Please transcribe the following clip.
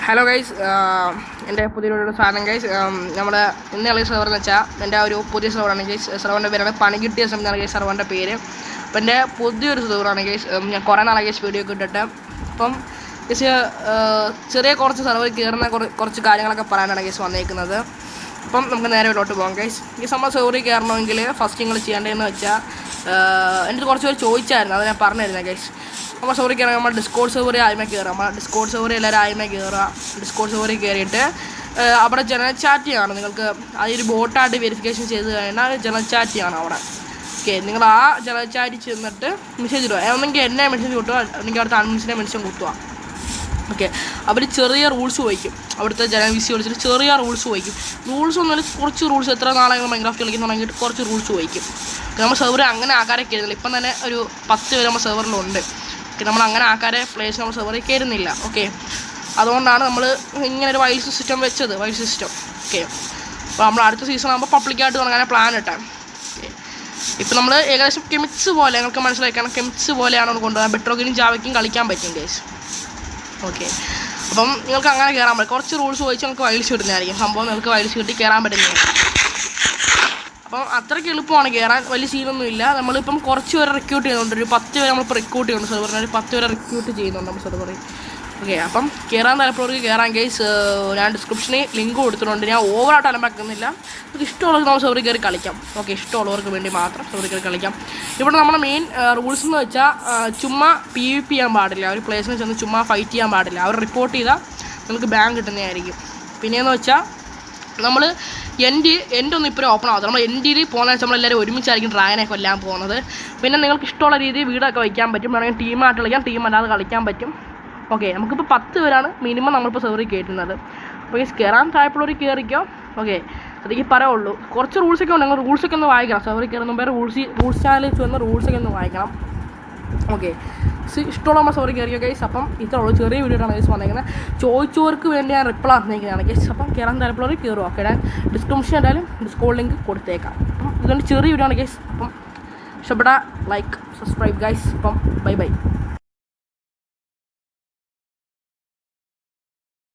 Hello guys, എൻ്റെ പുതിയൊരു സാധനം ഗൈസ്. നമ്മുടെ ഇന്ന് കളി സെർവർ എന്ന് വെച്ചാൽ എൻ്റെ ഒരു പുതിയ സെർവറാണ് ഗൈസ്. സെർവറിൻ്റെ പേരാണ് പണികിട്ടിയ എന്നാണ് ഗൈസ് സെർവറിൻ്റെ പേര്. അപ്പോൾ എൻ്റെ പുതിയൊരു സെർവറാണ് ഗൈസ്. ഞാൻ കുറേ നാളായി ഗൈസ് വീഡിയോ ഒക്കെ ഇട്ടിട്ട്. അപ്പം ഗൈസ് ചെറിയ കുറച്ച് സെർവറിൽ കയറുന്ന കുറച്ച് കാര്യങ്ങളൊക്കെ പറയാനാണ് ഗൈസ് വന്നേക്കുന്നത്. അപ്പം നമുക്ക് നേരെ വീട്ടിലോട്ട് പോകാം ഗൈസ്. നമ്മൾ സെർവറിൽ കയറണമെങ്കിൽ ഫസ്റ്റ് നിങ്ങൾ ചെയ്യേണ്ടതെന്ന് വെച്ചാൽ എൻ്റെ കുറച്ച് പേര് ചോദിച്ചായിരുന്നു, അത് ഞാൻ പറഞ്ഞിരുന്നത് ഗൈസ്. നമ്മൾ സെർവറിൽ കയറാൻ നമ്മൾ ഡിസ്കോഡ് സെർവറിൽ ആദ്യമേ കയറുക. നമ്മൾ ഡിസ്കോഡ് സെർവറിൽ എല്ലാവരും ആദ്യമേ കയറുക. ഡിസ്കോഡ് സെർവറിൽ കയറിയിട്ട് അവിടെ ജനറൽ ചാറ്റ് ചെയ്യണം. നിങ്ങൾക്ക് അതൊരു ബോട്ടായിട്ട് വെരിഫിക്കേഷൻ ചെയ്ത് കഴിഞ്ഞാൽ ജനറൽ ചാറ്റ് ചെയ്യണം അവിടെ. ഓക്കെ, നിങ്ങൾ ആ ജനറൽ ചാറ്റ് ചെന്നിട്ട് മെസ്സേജ് ഇടുക. ഒന്നെങ്കിൽ എന്നെ മെൻഷൻ കിട്ടുക, അല്ലെങ്കിൽ അവിടുത്തെ അഡ്മിൻസിനെ മെൻഷൻ കുത്തുക. ഓക്കെ, അവർ ചെറിയ റൂൾസ് ചോദിക്കും. അവിടുത്തെ ജനറൽ വിസി വിളിച്ചിട്ട് ചെറിയ റൂൾസ് ചോദിക്കും. റൂൾസ് ഒന്നും കുറച്ച് റൂൾസ്, എത്ര നാളെ മൈൻക്രാഫ്റ്റ് കളിക്കുന്ന തുടങ്ങിയിട്ട് കുറച്ച് റൂൾസ് ചോദിക്കും. നമ്മൾ സെർവർ അങ്ങനെ ആൾക്കാരെ കയറുന്നില്ല. ഇപ്പം തന്നെ ഒരു 10 പേര് നമ്മൾ സെർവറിലുണ്ട്. നമ്മൾ അങ്ങനെ ആൾക്കാരെ പ്ലേസ് നമ്മൾ സെർവറിൽ കയറുന്നില്ല. ഓക്കെ, അതുകൊണ്ടാണ് നമ്മൾ ഇങ്ങനെ ഒരു വൈൽഡ് സിസ്റ്റം വെച്ചത്. Wild system. ഓക്കെ, അപ്പോൾ നമ്മൾ അടുത്ത സീസൺ ആകുമ്പോൾ പബ്ലിക്കായിട്ട് തുടങ്ങാൻ പ്ലാൻ ഇട്ടാൽ. ഓക്കെ, ഇപ്പം നമ്മൾ ഏകദേശം കെമിക്സ് പോലെ, ഞങ്ങൾക്ക് മനസ്സിലാക്കണം, കെമിക്സ് പോലെയാണ് നമ്മൾ കൊണ്ടുപോകാൻ. ബെട്രോക്കിനും ജാവയ്ക്കും കളിക്കാൻ പറ്റും ഗൈസ്. ഓക്കെ, അപ്പം നിങ്ങൾക്ക് അങ്ങനെ കയറാൻ പറ്റും. കുറച്ച് റൂൾസ് ചോദിച്ച് നമുക്ക് വൈൽഡ്സ് കിട്ടുന്നതായിരിക്കും. സംഭവം നിങ്ങൾക്ക് വൈൽഡ്സ് കിട്ടി കയറാൻ പറ്റുന്നതായിരിക്കും. അപ്പം അത്രയ്ക്ക് എളുപ്പമാണ് കയറാൻ, വലിയ സീനൊന്നുമില്ല. നമ്മളിപ്പം കുറച്ച് പേരെ റിക്രൂട്ട് ചെയ്യുന്നുണ്ട്. ഒരു 10 പേരെ നമ്മളിപ്പോൾ റിക്രൂട്ട് ചെയ്യുന്നുണ്ട് സെർവറിന്. ഒരു 10 പേരെ റിക്രൂട്ട് ചെയ്യുന്നുണ്ട് നമ്മൾ സെർവറിൽ. ഓക്കെ, അപ്പം കയറാൻ താല്പര്യമുള്ളവർക്ക് കയറാൻ ഗൈസ്. ഞാൻ ഡിസ്ക്രിപ്ഷനിൽ ലിങ്ക് കൊടുത്തിട്ടുണ്ട്. ഞാൻ ഓവറായിട്ട് അലമ്പാക്കുന്നില്ല. നമുക്ക് ഇഷ്ടമുള്ളവർക്ക് നമ്മൾ സെർവറിൽ കയറി കളിക്കാം. ഓക്കെ, ഇഷ്ടമുള്ളവർക്ക് വേണ്ടി മാത്രം സെർവറിൽ കയറി കളിക്കാം. ഇവിടെ നമ്മുടെ മെയിൻ റൂൾസ് എന്ന് വെച്ചാൽ ചുമ്മാ PvP ചെയ്യാൻ പാടില്ല. ഒരു പ്ലേസിനെ ചെന്ന് ചുമ്മാ ഫൈറ്റ് ചെയ്യാൻ പാടില്ല. അവർ റിപ്പോർട്ട് ചെയ്താൽ നമുക്ക് ബാൻ കിട്ടുന്നതായിരിക്കും. പിന്നെയെന്ന് വെച്ചാൽ നമ്മൾ എൻ്റെ ഒന്നും ഇപ്പോഴും ഓപ്പൺ ആവത്തില്ല. നമ്മൾ എൻഡിയിൽ പോകുന്ന വെച്ചാൽ നമ്മളെല്ലാവരും ഒരുമിച്ചായിരിക്കും ഡ്രാഗനെ കൊല്ലാൻ പോകുന്നത്. പിന്നെ നിങ്ങൾക്ക് ഇഷ്ടമുള്ള രീതിയിൽ വീടൊക്കെ വയ്ക്കാൻ പറ്റും. വേണമെങ്കിൽ ടീമായിട്ട് കളിക്കാം, ടീമല്ലാതെ കളിക്കാൻ പറ്റും. ഓക്കെ, നമുക്കിപ്പോൾ 10 പേരാണ് മിനിമം നമ്മളിപ്പോൾ സെർവറിൽ കയറ്റുന്നത്. അപ്പോൾ ഈ കയറാൻ താല്പര്യമുള്ളവർ കയറിക്കോ. ഓക്കെ, അതൊക്കെ പറയുള്ളൂ. കുറച്ച് റൂൾസൊക്കെ ഉണ്ട്. നിങ്ങൾ റൂൾസൊക്കെ ഒന്ന് വായിക്കണം. സെർവറിൽ കയറുന്ന മുമ്പേ റൂൾസ് ചാനലിൽ വന്ന റൂൾസൊക്കെ ഒന്ന് വായിക്കണം. ഓക്കെ, ഇഷ്ടമുള്ള നമ്മൾ സെർവറിൽ കയറിയോ ഗൈസ്. അപ്പം ഇത്ര ഉള്ളൂ, ചെറിയ വീഡിയോ ആണ് ഗൈസ് വന്നേക്കുന്നത്. ചോദിച്ചവർക്ക് വേണ്ടി ഞാൻ റിപ്ലൈ അറിഞ്ഞേക്കുന്നതാണ് ഗൈസ്. അപ്പം കയറാൻ താല്പര്യമുള്ളവർ കയറുക. ഓക്കെ, ഞാൻ ഡിസ്ക്രിപ്ഷൻ എന്തായാലും ഡിസ്കോഡ് ലിങ്ക് കൊടുത്തേക്കാം. അപ്പം ഇതുകൊണ്ട് ചെറിയ വീഡിയോ ആണ് ഗൈസ്. അപ്പം ഇഷ്ടപ്പെട്ട ലൈക്ക്, സബ്സ്ക്രൈബ് ഗൈസ്. അപ്പം ബൈ.